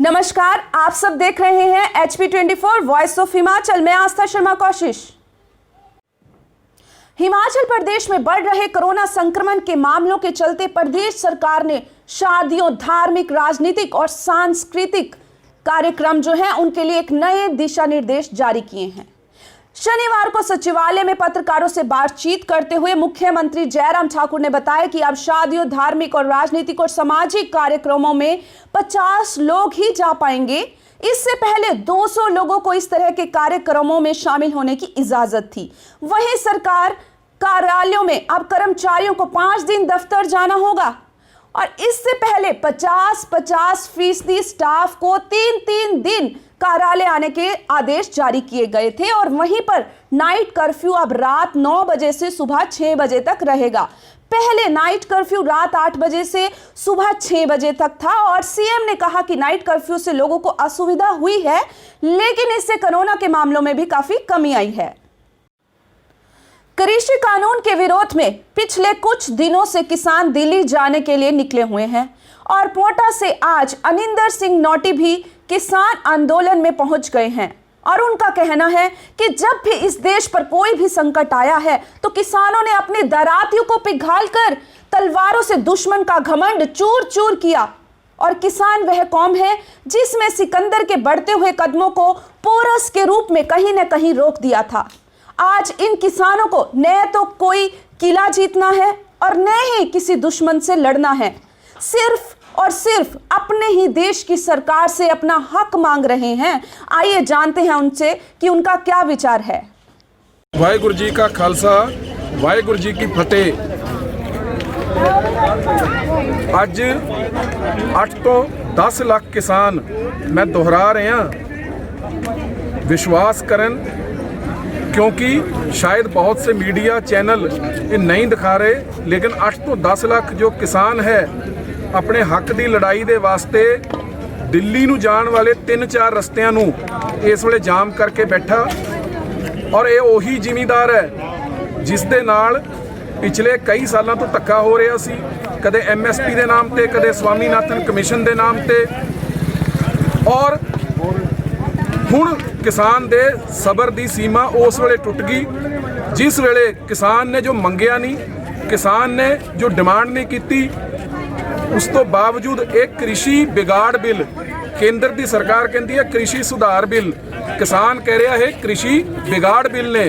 नमस्कार, आप सब देख रहे हैं HP24 वॉइस ऑफ हिमाचल में आस्था शर्मा कोशिश। हिमाचल प्रदेश में बढ़ रहे कोरोना संक्रमण के मामलों के चलते प्रदेश सरकार ने शादियों, धार्मिक, राजनीतिक और सांस्कृतिक कार्यक्रम जो है उनके लिए एक नए दिशा निर्देश जारी किए हैं। शनिवार को सचिवालय में पत्रकारों से बातचीत करते हुए मुख्यमंत्री जयराम ठाकुर ने बताया कि अब शादियों, धार्मिक और राजनीतिक और सामाजिक कार्यक्रमों में 50 लोग ही जा पाएंगे। इससे पहले 200 लोगों को इस तरह के कार्यक्रमों में शामिल होने की इजाजत थी। वहीं सरकार कार्यालयों में अब कर्मचारियों को 5 दिन दफ्तर जाना होगा और इससे पहले 50% स्टाफ को 3-3 दिन कार्यालय आने के आदेश जारी किए गए थे। और वहीं पर नाइट कर्फ्यू अब रात 9 बजे से सुबह 6 बजे तक रहेगा। पहले नाइट कर्फ्यू रात 8 बजे से सुबह 6 बजे तक था और सीएम ने कहा कि नाइट कर्फ्यू से लोगों को असुविधा हुई है, लेकिन इससे कोरोना के मामलों में भी काफी कमी आई है। कृषि कानून के विरोध में पिछले कुछ दिनों से किसान दिल्ली जाने के लिए निकले हुए हैं और पोटा से आज अनिंदर सिंह नोटी भी किसान आंदोलन में पहुंच गए हैं और उनका कहना है कि जब भी इस देश पर कोई भी संकट आया है तो किसानों ने अपने दरातियों को पिघालकर तलवारों से दुश्मन का घमंड चूर चूर किया और किसान वह कौम है जिसमें सिकंदर के बढ़ते हुए कदमों को पोरस के रूप में कहीं न कहीं रोक दिया था। आज इन किसानों को न तो कोई किला जीतना है और न ही किसी दुश्मन से लड़ना है, सिर्फ और सिर्फ अपने ही देश की सरकार से अपना हक मांग रहे हैं। आइए जानते हैं उनसे कि उनका क्या विचार है। वाहेगुरु जी का खालसा, वाहेगुरु जी की फतेह। ਅੱਜ 8 ਤੋਂ 10 ਲੱਖ किसान मैं दोहरा रहा विश्वास करन, क्योंकि शायद बहुत से मीडिया चैनल ये नहीं दिखा रहे, लेकिन 8 ਤੋਂ 10 ਲੱਖ जो किसान है अपने हक की लड़ाई के वास्ते दिल्ली नूं जाण वाले 3-4 रस्तियां नूं इस वेले जाम करके बैठा। और ये उही जिमीदार है जिस दे नाल पिछले कई सालों तो धक्का हो रहा सी, कदे MSP के नाम ते, कदे स्वामीनाथन कमीशन के नाम ते। और हुण किसान दे सबर की सीमा उस वेले टुट गई जिस वेले किसान ने जो मंगिया नहीं, किसान ने जो डिमांड नहीं की, उस तो बावजूद एक कृषि बिगाड़ बिल, केंद्र की सरकार कहती है कृषि सुधार बिल, किसान कह रहा है कृषि बिगाड़ बिल ने।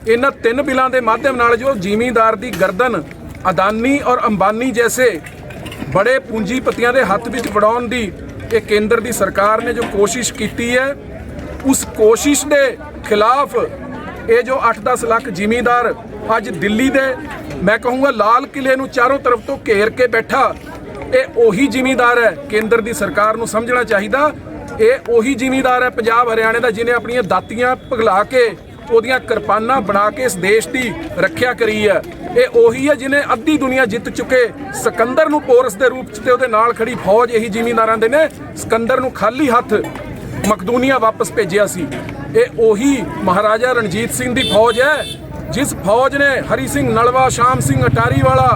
इन्हां 3 बिलों के माध्यम नाल जो जिमीदार की गर्दन अदानी और अंबानी जैसे बड़े पूंजीपतियों के हाथ में फड़ाउण दी ये केंद्र की सरकार ने जो कोशिश की है, उस कोशिश के खिलाफ ये जो 8-10 लाख जिमीदार अज दिल्ली दे मैं कहूँगा लाल किले नूं चारों तरफ तो घेर के बैठा, ये उही जिमीदार है। केंद्र की सरकार नूं समझना चाहिए, ये उही जिमीदार है पंजाब हरियाणे का जिन्हें अपनियां दातियां पिघला के ओदियां किरपाना बना के इस देश की रखिया करी है। ये उही है जिन्हें अद्धी दुनिया जित चुके सिकंदर नूं पोरस के रूप च ते उहदे नाल खड़ी फौज यही जिमीदारां दे ने सिकंदर नूं खाली हथ मकदूनिया वापस भेजिया सी। ये उही महाराजा रणजीत सिंह की फौज है जिस फौज ने हरी सिंह नलवा, शाम सिंह अटारी वाला,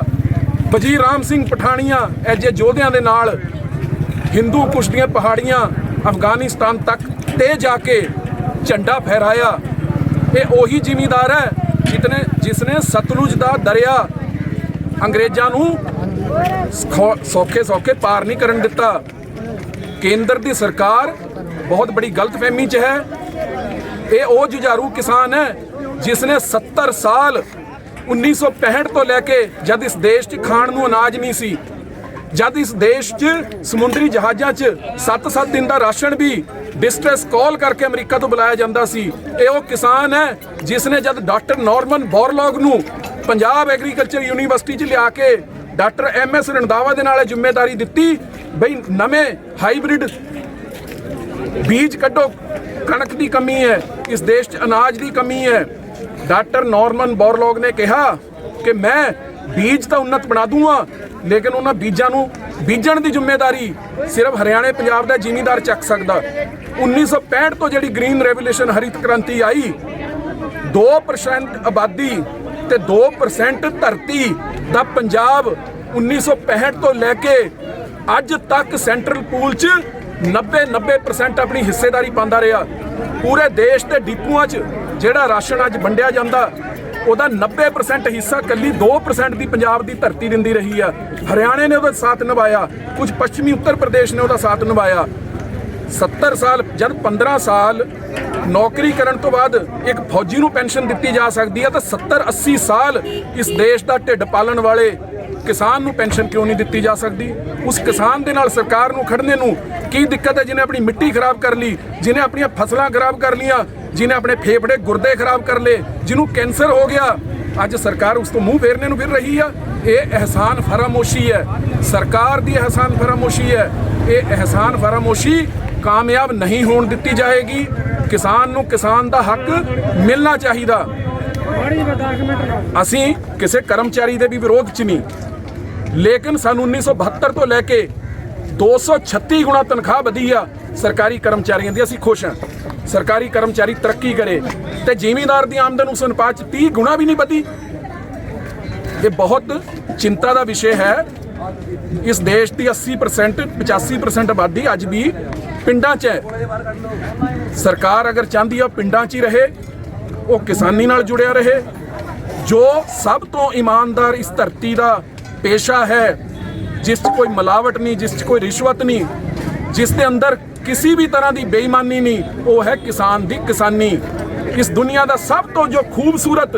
वजीर राम सिंह पठानिया ऐजे योद्धियां दे नाल हिंदू कुश दियां पहाड़ियां अफगानिस्तान तक ते जाके झंडा फहराया। ये उही जिमीदार है जिसने सतलुज दा दरिया अंग्रेज़ां नूं सौखे सौखे पार नहीं करन दिता। केंद्र की सरकार बहुत बड़ी गलतफहमी च है। ये वो जुझारू किसान है जिसने 70 साल 1965 तो लैके जब इस देश च खाण नूं अनाज नहीं सी, जब इस देश च समुद्री जहाज़ां च 7-7 दिन का राशन भी डिस्ट्रेस कॉल करके अमरीका तो बुलाया जाता सी। ये वो किसान है जिसने जब डॉक्टर नॉर्मन बोरलॉग नूं पंजाब एग्रीकल्चर यूनिवर्सिटी च लिया के डॉक्टर MS रंधावा दे नाल जिम्मेदारी दी बई नवें हाईब्रिड बीज कड्डो, कणक की कमी है, इस देश च अनाज की कमी है। डॉक्टर नॉर्मन बोरलॉग ने कहा कि मैं बीज तो उन्नत बना दूंगा, लेकिन उन्होंने बीजां नूं बीजण की जिम्मेदारी सिर्फ हरियाणे पंजाब का जिमीदार चक सकता। 1965 तो जी ग्रीन रेवोल्यूशन हरित क्रांति आई, 2% आबादी ਤੇ 2% ਧਰਤੀ ਦਾ ਪੰਜਾਬ 1965 ਤੋਂ ਲੈ ਕੇ ਅੱਜ ਤੱਕ ਸੈਂਟਰਲ ਪੂਲ 'ਚ 90% ਆਪਣੀ ਹਿੱਸੇਦਾਰੀ ਪਾਉਂਦਾ ਰਿਹਾ। ਪੂਰੇ ਦੇਸ਼ ਦੇ ਡਿਪੂਆਂ 'ਚ ਜਿਹੜਾ ਰਾਸ਼ਨ ਅੱਜ ਵੰਡਿਆ ਜਾਂਦਾ ਉਹਦਾ 90% ਹਿੱਸਾ ਕੱਲੀ 2% ਦੀ ਪੰਜਾਬ ਦੀ ਧਰਤੀ ਦਿੰਦੀ ਰਹੀ ਆ। ਹਰਿਆਣੇ ਨੇ ਉਹਦਾ ਸਾਥ ਨਿਭਾਇਆ, ਕੁਝ ਪੱਛਮੀ ਉੱਤਰ ਪ੍ਰਦੇਸ਼ ਨੇ ਉਹਦਾ ਸਾਥ ਨਿਭਾਇਆ। 70 ਸਾਲ ਜਦ 15 ਸਾਲ ਨੌਕਰੀ ਕਰਨ ਤੋਂ ਬਾਅਦ ਇੱਕ ਫੌਜੀ ਨੂੰ ਪੈਨਸ਼ਨ ਦਿੱਤੀ ਜਾ ਸਕਦੀ ਹੈ ਤਾਂ 70-80 ਸਾਲ ਇਸ ਦੇਸ਼ ਦਾ ਢਿੱਡ ਪਾਲਣ ਵਾਲੇ ਕਿਸਾਨ ਨੂੰ ਪੈਨਸ਼ਨ ਕਿਉਂ ਨਹੀਂ ਦਿੱਤੀ ਜਾ ਸਕਦੀ? ਉਸ ਕਿਸਾਨ ਦੇ ਨਾਲ ਸਰਕਾਰ ਨੂੰ ਖੜਨੇ ਨੂੰ ਕੀ ਦਿੱਕਤ ਹੈ? ਜਿਹਨੇ ਆਪਣੀ ਮਿੱਟੀ ਖਰਾਬ ਕਰ ਲਈ, ਜਿਹਨੇ ਆਪਣੀਆਂ ਫਸਲਾਂ ਖਰਾਬ ਕਰ ਲੀਆਂ, ਜਿਹਨੇ ਆਪਣੇ ਫੇਫੜੇ ਗੁਰਦੇ ਖਰਾਬ ਕਰ ਲਏ, ਜਿਹਨੂੰ ਕੈਂਸਰ ਹੋ ਗਿਆ, ਅੱਜ ਸਰਕਾਰ ਉਸ ਤੋਂ ਮੂੰਹ ਫੇਰਨੇ ਨੂੰ ਫਿਰ ਰਹੀ ਆ। ਇਹ ਅਹਿਸਾਨ ਫਰਾਮੋਸ਼ੀ ਹੈ, ਸਰਕਾਰ ਦੀ ਅਹਿਸਾਨ ਫਰਾਮੋਸ਼ੀ ਹੈ। ਇਹ ਅਹਿਸਾਨ ਫਰਾਮੋਸ਼ੀ ਕਾਮਯਾਬ ਨਹੀਂ ਹੋਣ ਦਿੱਤੀ ਜਾਏਗੀ। ਕਿਸਾਨ ਨੂੰ ਕਿਸਾਨ ਦਾ ਹੱਕ ਮਿਲਣਾ ਚਾਹੀਦਾ। ਅਸੀਂ ਕਿਸੇ ਕਰਮਚਾਰੀ ਦੇ ਵੀ ਵਿਰੋਧ 'ਚ ਨਹੀਂ, ਲੇਕਿਨ ਸਾਨੂੰ 1972 ਤੋਂ ਲੈ ਕੇ 236 ਗੁਣਾ ਤਨਖਾਹ ਵਧੀ ਆ ਸਰਕਾਰੀ ਕਰਮਚਾਰੀਆਂ ਦੀ। ਅਸੀਂ ਖੁਸ਼ ਹਾਂ ਸਰਕਾਰੀ ਕਰਮਚਾਰੀ ਤਰੱਕੀ ਕਰੇ ਤੇ ਜ਼ਿਮੀਂਦਾਰ ਦੀ ਆਮਦਨ ਉਸ ਅਨੁਪਾਤ 'ਚ 30 ਗੁਣਾ ਵੀ ਨਹੀਂ ਵਧੀ। ਇਹ ਬਹੁਤ ਚਿੰਤਾ ਦਾ ਵਿਸ਼ੇ ਹੈ। ਇਸ ਦੇਸ਼ ਦੀ 80% 85% ਆਬਾਦੀ ਅੱਜ ਵੀ ਪਿੰਡਾਂ 'ਚ ਹੈ। ਸਰਕਾਰ ਅਗਰ ਚਾਹੁੰਦੀ ਆ ਪਿੰਡਾਂ 'ਚ ਹੀ ਰਹੇ, ਉਹ ਕਿਸਾਨੀ ਨਾਲ ਜੁੜਿਆ ਰਹੇ। ਜੋ ਸਭ ਤੋਂ ਇਮਾਨਦਾਰ ਇਸ ਧਰਤੀ ਦਾ ਪੇਸ਼ਾ ਹੈ, ਜਿਸ 'ਚ ਕੋਈ ਮਿਲਾਵਟ ਨਹੀਂ, ਜਿਸ 'ਚ ਕੋਈ ਰਿਸ਼ਵਤ ਨਹੀਂ, ਜਿਸ ਦੇ ਅੰਦਰ ਕਿਸੇ ਵੀ ਤਰ੍ਹਾਂ ਦੀ ਬੇਈਮਾਨੀ ਨਹੀਂ, ਉਹ ਹੈ ਕਿਸਾਨ ਦੀ ਕਿਸਾਨੀ। ਇਸ ਦੁਨੀਆ ਦਾ ਸਭ ਤੋਂ ਜੋ ਖੂਬਸੂਰਤ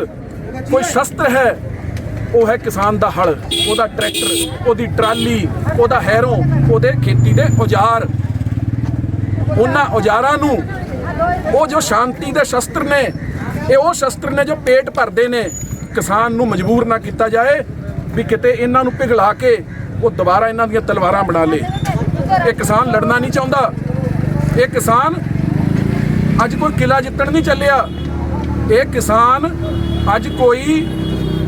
ਕੋਈ ਸ਼ਸਤਰ ਹੈ ਉਹ ਹੈ ਕਿਸਾਨ ਦਾ ਹਲ, ਉਹਦਾ ਟਰੈਕਟਰ, ਉਹਦੀ ਟਰਾਲੀ, ਉਹਦਾ ਹੈਰੋਂ, ਉਹਦੇ ਖੇਤੀ ਦੇ ਔਜ਼ਾਰ। ਉਹਨਾਂ ਔਜ਼ਾਰਾਂ ਨੂੰ ਉਹ ਜੋ ਸ਼ਾਂਤੀ ਦੇ ਸ਼ਸਤਰ ਨੇ, ਇਹ ਉਹ ਸ਼ਸਤਰ ਨੇ ਜੋ ਪੇਟ ਭਰਦੇ ਨੇ। ਕਿਸਾਨ ਨੂੰ ਮਜਬੂਰ ਨਾ ਕੀਤਾ ਜਾਏ ਵੀ ਕਿਤੇ ਇਹਨਾਂ ਨੂੰ ਪਿਘਲਾ ਕੇ ਉਹ ਦੁਬਾਰਾ ਇਹਨਾਂ ਦੀਆਂ ਤਲਵਾਰਾਂ ਬਣਾ ਲੇ। ਇਹ ਕਿਸਾਨ ਲੜਨਾ ਨਹੀਂ ਚਾਹੁੰਦਾ। ਇਹ ਕਿਸਾਨ ਅੱਜ ਕੋਈ ਕਿਲਾ ਜਿੱਤਣ ਨਹੀਂ ਚੱਲਿਆ। ਇਹ ਕਿਸਾਨ ਅੱਜ ਕੋਈ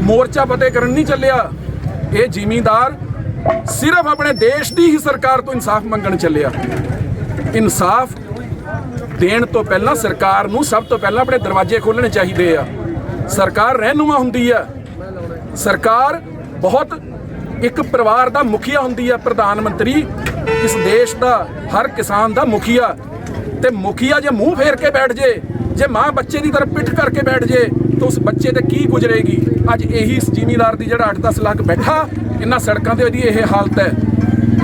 ਮੋਰਚਾ ਫਤਿਹ ਕਰਨ ਨਹੀਂ ਚੱਲਿਆ। ਇਹ ਜ਼ਿਮੀਂਦਾਰ ਸਿਰਫ ਆਪਣੇ ਦੇਸ਼ ਦੀ ਹੀ ਸਰਕਾਰ ਤੋਂ ਇਨਸਾਫ ਮੰਗਣ ਚੱਲਿਆ। ਇਨਸਾਫ ਦੇਣ ਤੋਂ ਪਹਿਲਾਂ ਸਰਕਾਰ ਨੂੰ ਸਭ ਤੋਂ ਪਹਿਲਾਂ ਆਪਣੇ ਦਰਵਾਜ਼ੇ ਖੋਲ੍ਹਣੇ ਚਾਹੀਦੇ ਆ। ਸਰਕਾਰ ਰਹਿਨੁਮਾ ਹੁੰਦੀ ਆ। ਸਰਕਾਰ ਬਹੁਤ ਇੱਕ ਪਰਿਵਾਰ ਦਾ ਮੁਖੀਆ ਹੁੰਦੀ ਆ। ਪ੍ਰਧਾਨ ਮੰਤਰੀ ਇਸ ਦੇਸ਼ ਦਾ ਹਰ ਕਿਸਾਨ ਦਾ ਮੁਖੀਆ। ਤੇ ਮੁਖੀਆ ਜੇ ਮੂੰਹ ਫੇਰ ਕੇ ਬੈਠ ਜੇ, ਜੇ ਮਾਂ ਬੱਚੇ ਦੀ ਤਰਫ ਪਿੱਠ ਕਰਕੇ ਬੈਠ ਜੇ ਤਾਂ ਉਸ ਬੱਚੇ ਤੇ ਕੀ ਗੁਜ਼ਰੇਗੀ? ਅੱਜ ਇਹੀ ਜ਼ਿਮੀਂਦਾਰ ਦੀ ਜਿਹੜਾ 8-10 ਲੱਖ ਬੈਠਾ ਇਹਨਾਂ ਸੜਕਾਂ ਤੇ, ਉਹਦੀ ਇਹ ਹਾਲਤ ਹੈ।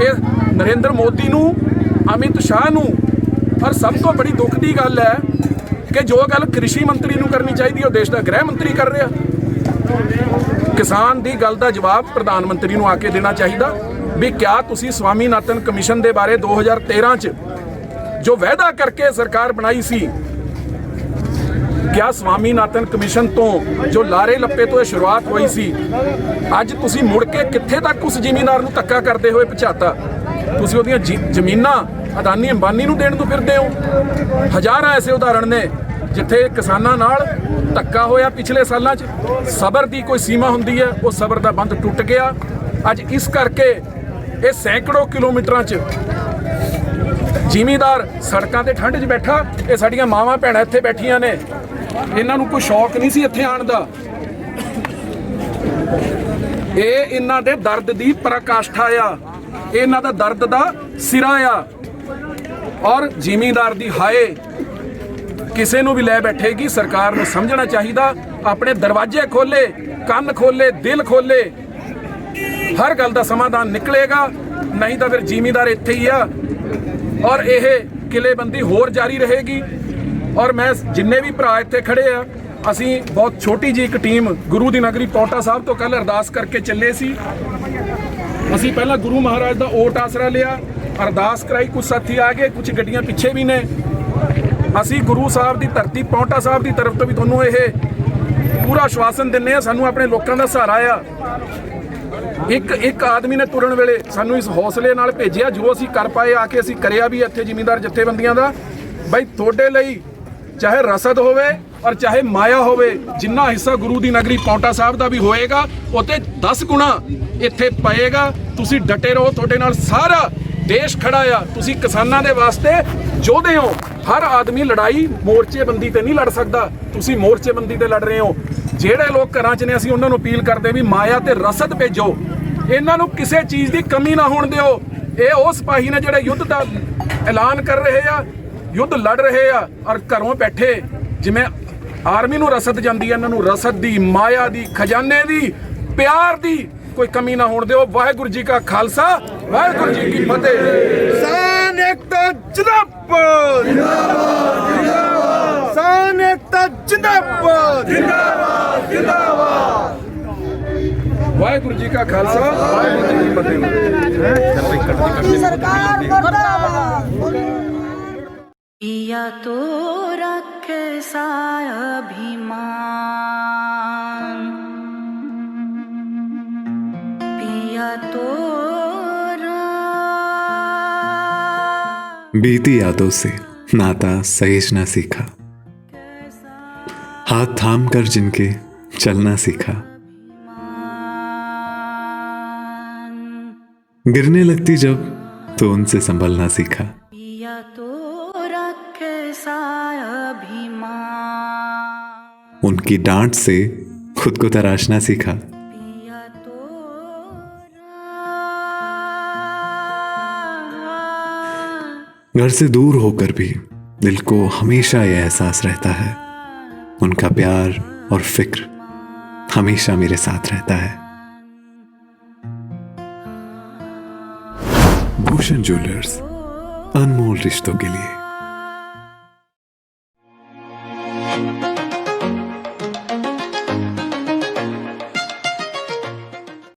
ਇਹ ਨਰਿੰਦਰ ਮੋਦੀ ਨੂੰ, ਅਮਿਤ ਸ਼ਾਹ ਨੂੰ, ਔਰ ਸਭ ਤੋਂ ਬੜੀ ਦੁੱਖ ਦੀ ਗੱਲ ਹੈ ਕਿ ਜੋ ਗੱਲ ਕ੍ਰਿਸ਼ੀ ਮੰਤਰੀ ਨੂੰ ਕਰਨੀ ਚਾਹੀਦੀ ਉਹ ਦੇਸ਼ ਦਾ ਗ੍ਰਹਿ ਮੰਤਰੀ ਕਰ ਰਿਹਾ। ਕਿਸਾਨ ਦੀ ਗੱਲ ਦਾ ਜਵਾਬ ਪ੍ਰਧਾਨ ਮੰਤਰੀ ਨੂੰ ਆ ਕੇ ਦੇਣਾ ਚਾਹੀਦਾ ਵੀ ਕਿਆ ਤੁਸੀਂ ਸਵਾਮੀਨਾਥਨ ਕਮਿਸ਼ਨ ਦੇ ਬਾਰੇ 2013 ਚ ਜੋ ਵਾਅਦਾ ਕਰਕੇ ਸਰਕਾਰ ਬਣਾਈ ਸੀ, ਕਿਆ ਸਵਾਮੀਨਾਥਨ ਕਮਿਸ਼ਨ ਤੋਂ ਜੋ ਲਾਰੇ ਲੱਪੇ ਤੋਂ ਇਹ ਸ਼ੁਰੂਆਤ ਹੋਈ ਸੀ, ਅੱਜ ਤੁਸੀਂ ਮੁੜ ਕੇ ਕਿੱਥੇ ਤੱਕ ਉਸ ਜ਼ਿਮੀਂਦਾਰ ਨੂੰ ਧੱਕਾ ਕਰਦੇ ਹੋਏ ਪਹੁੰਚਾਤਾ? ਤੁਸੀਂ ਉਹਦੀਆਂ ਜ਼ਮੀਨਾਂ ਅਦਾਨੀ ਅੰਬਾਨੀ ਨੂੰ ਦੇਣ ਤੋਂ ਫਿਰਦੇ ਹੋ। ਹਜ਼ਾਰਾਂ ਐਸੇ ਉਦਾਹਰਣ ਨੇ ਜਿੱਥੇ ਕਿਸਾਨਾਂ ਨਾਲ ਧੱਕਾ ਹੋਇਆ ਪਿਛਲੇ ਸਾਲਾਂ 'ਚ। ਸਬਰ ਦੀ ਕੋਈ ਸੀਮਾ ਹੁੰਦੀ ਹੈ, ਉਹ ਸਬਰ ਦਾ ਬੰਦ ਟੁੱਟ ਗਿਆ। ਅੱਜ ਇਸ ਕਰਕੇ ਇਹ ਸੈਂਕੜੋ ਕਿਲੋਮੀਟਰਾਂ 'ਚ ਜ਼ਿਮੀਂਦਾਰ ਸੜਕਾਂ ਤੇ ਠੰਡ 'ਚ ਬੈਠਾ। ਇਹ ਸਾਡੀਆਂ ਮਾਵਾਂ ਭੈਣਾਂ ਇੱਥੇ ਬੈਠੀਆਂ ਨੇ, ਇਹਨਾਂ ਨੂੰ ਕੋਈ ਸ਼ੌਕ ਨਹੀਂ ਸੀ ਇੱਥੇ ਆਉਣ ਦਾ। ਇਹ ਇਹਨਾਂ ਦੇ ਦਰਦ ਦੀ ਪਰਾਕਾਸ਼ਠਾ ਆ, ਇਹਨਾਂ ਦਾ ਦਰਦ ਦਾ ਸਿਰਾ ਆ। ਔਰ ਜ਼ਿਮੀਂਦਾਰ ਦੀ ਹਾਏ ਕਿਸੇ ਨੂੰ ਵੀ ਲੈ ਬੈਠੇਗੀ। ਸਰਕਾਰ ਨੂੰ ਸਮਝਣਾ ਚਾਹੀਦਾ, ਆਪਣੇ ਦਰਵਾਜ਼ੇ ਖੋਲੇ, ਕੰਨ ਖੋਲੇ, ਦਿਲ ਖੋਲੇ, ਹਰ ਗੱਲ ਦਾ ਸਮਾਧਾਨ ਨਿਕਲੇਗਾ। ਨਹੀਂ ਤਾਂ ਫਿਰ ਜ਼ਿਮੀਂਦਾਰ ਇੱਥੇ ਹੀ ਆ ਔਰ ਇਹ ਕਿਲੇਬੰਦੀ ਹੋਰ ਜਾਰੀ ਰਹੇਗੀ। ਔਰ ਮੈਂ ਜਿੰਨੇ ਵੀ ਭਰਾ ਇੱਥੇ ਖੜੇ ਆ, ਅਸੀਂ ਬਹੁਤ ਛੋਟੀ ਜਿਹੀ ਇੱਕ ਟੀਮ ਗੁਰੂ ਦੀ ਨਗਰੀ ਪੌਂਟਾ ਸਾਹਿਬ ਤੋਂ ਕੱਲ ਅਰਦਾਸ ਕਰਕੇ ਚੱਲੇ ਸੀ। ਅਸੀਂ ਪਹਿਲਾਂ ਗੁਰੂ ਮਹਾਰਾਜ ਦਾ ਓਟ ਆਸਰਾ ਲਿਆ, ਅਰਦਾਸ ਕਰਾਈ, ਕੁਝ ਸਾਥੀ ਆ ਗਏ, ਕੁਝ ਗੱਡੀਆਂ ਪਿੱਛੇ ਵੀ ਨੇ। ਅਸੀਂ ਗੁਰੂ ਸਾਹਿਬ ਦੀ ਧਰਤੀ ਪੌਂਟਾ ਸਾਹਿਬ ਦੀ ਤਰਫ ਤੋਂ ਵੀ ਤੁਹਾਨੂੰ ਇਹ ਪੂਰਾ ਆਸ਼ਵਾਸਨ ਦਿੰਦੇ ਆ, ਸਾਨੂੰ ਆਪਣੇ ਲੋਕਾਂ ਦਾ ਸਹਾਰਾ ਆ। ਇੱਕ ਆਦਮੀ ਨੇ ਤੁਰਨ ਵੇਲੇ ਸਾਨੂੰ ਇਸ ਹੌਸਲੇ ਨਾਲ ਭੇਜਿਆ, ਜੋ ਅਸੀਂ ਕਰ ਪਾਏ ਆ ਕੇ ਅਸੀਂ ਕਰਿਆ ਵੀ ਇੱਥੇ ਜ਼ਿਮੀਂਦਾਰ ਜਥੇਬੰਦੀਆਂ ਦਾ। ਬਈ ਤੁਹਾਡੇ ਲਈ ਚਾਹੇ ਰਸਦ ਹੋਵੇ ਔਰ ਚਾਹੇ ਮਾਇਆ ਹੋਵੇ, ਜਿੰਨਾ ਹਿੱਸਾ ਗੁਰੂ ਦੀ ਨਗਰੀ ਪੌਂਟਾ ਸਾਹਿਬ ਦਾ ਵੀ ਹੋਏਗਾ ਉਹ ਤੇ 10 ਗੁਣਾ ਇੱਥੇ ਪਏਗਾ। ਤੁਸੀਂ ਡਟੇ ਰਹੋ, ਤੁਹਾਡੇ ਨਾਲ ਸਾਰਾ ਦੇਸ਼ ਖੜਾ ਆ। ਤੁਸੀਂ ਕਿਸਾਨਾਂ ਦੇ ਵਾਸਤੇ ਯੋਧੇ ਹੋ। ਹਰ ਆਦਮੀ ਲੜਾਈ ਮੋਰਚੇਬੰਦੀ ਤੇ ਨਹੀਂ ਲੜ ਸਕਦਾ, ਤੁਸੀਂ ਮੋਰਚੇਬੰਦੀ ਤੇ ਲੜ ਰਹੇ ਹੋ। ਜਿਹੜੇ ਲੋਕ ਘਰਾਂ 'ਚ ਨੇ ਅਸੀਂ ਉਹਨਾਂ ਨੂੰ ਅਪੀਲ ਕਰਦੇ ਵੀ ਮਾਇਆ ਤੇ ਰਸਦ ਭੇਜੋ, ਇਹਨਾਂ ਨੂੰ ਕਿਸੇ ਚੀਜ਼ ਦੀ ਕਮੀ ਨਾ ਹੋਣ ਦਿਓ। ਇਹ ਉਹ ਸਿਪਾਹੀ ਨੇ ਜਿਹੜੇ ਯੁੱਧ ਦਾ ਐਲਾਨ ਕਰ ਰਹੇ ਆ, ਯੁੱਧ ਲੜ ਰਹੇ ਆ, ਔਰ ਘਰੋਂ ਬੈਠੇ ਜਿਵੇਂ ਆਰਮੀ ਨੂੰ ਰਸਦ ਜਾਂਦੀ ਹੈ, ਇਹਨਾਂ ਨੂੰ ਰਸਦ ਦੀ, ਮਾਇਆ ਦੀ, ਖਜ਼ਾਨੇ ਦੀ, ਪਿਆਰ ਦੀ ਕੋਈ ਕਮੀ ਨਾ ਹੋਣ ਦਿਓ। ਵਾਹਿਗੁਰੂ ਜੀ ਕਾ ਖਾਲਸਾ, ਵਾਹਿਗੁਰੂ ਜੀ ਕੀ ਫਤਿਹ। ਕਿਸਾਨ ਏਕਤਾ ਜਿੰਦਾਬਾਦ ਜਿੰਦਾਬਾਦ ਜਿੰਦਾਬਾਦ, ਕਿਸਾਨ ਏਕਤਾ ਜਿੰਦਾਬਾਦ ਜਿੰਦਾਬਾਦ ਜਿੰਦਾਬਾਦ। ਵਾਹਿਗੁਰੂ ਜੀ ਕਾ ਖਾਲਸਾ, ਵਾਹਿਗੁਰੂ ਜੀ ਕੀ ਫਤਿਹ। सरकार मुर्दाबाद। पिया तो कैसा अभिमान, पिया तो बीती यादों से नाता सहेजना सीखा, हाथ थाम कर जिनके चलना सीखा, गिरने लगती जब तो उनसे संभलना सीखा। पिया तो कैसा अभिमान, उनकी डांट से खुद को तराशना सीखा। पिया तो घर से दूर होकर भी दिल को हमेशा यह एहसास रहता है, उनका प्यार और फिक्र हमेशा मेरे साथ रहता है। भूषण ज्वेलर्स, अनमोल रिश्तों के लिए।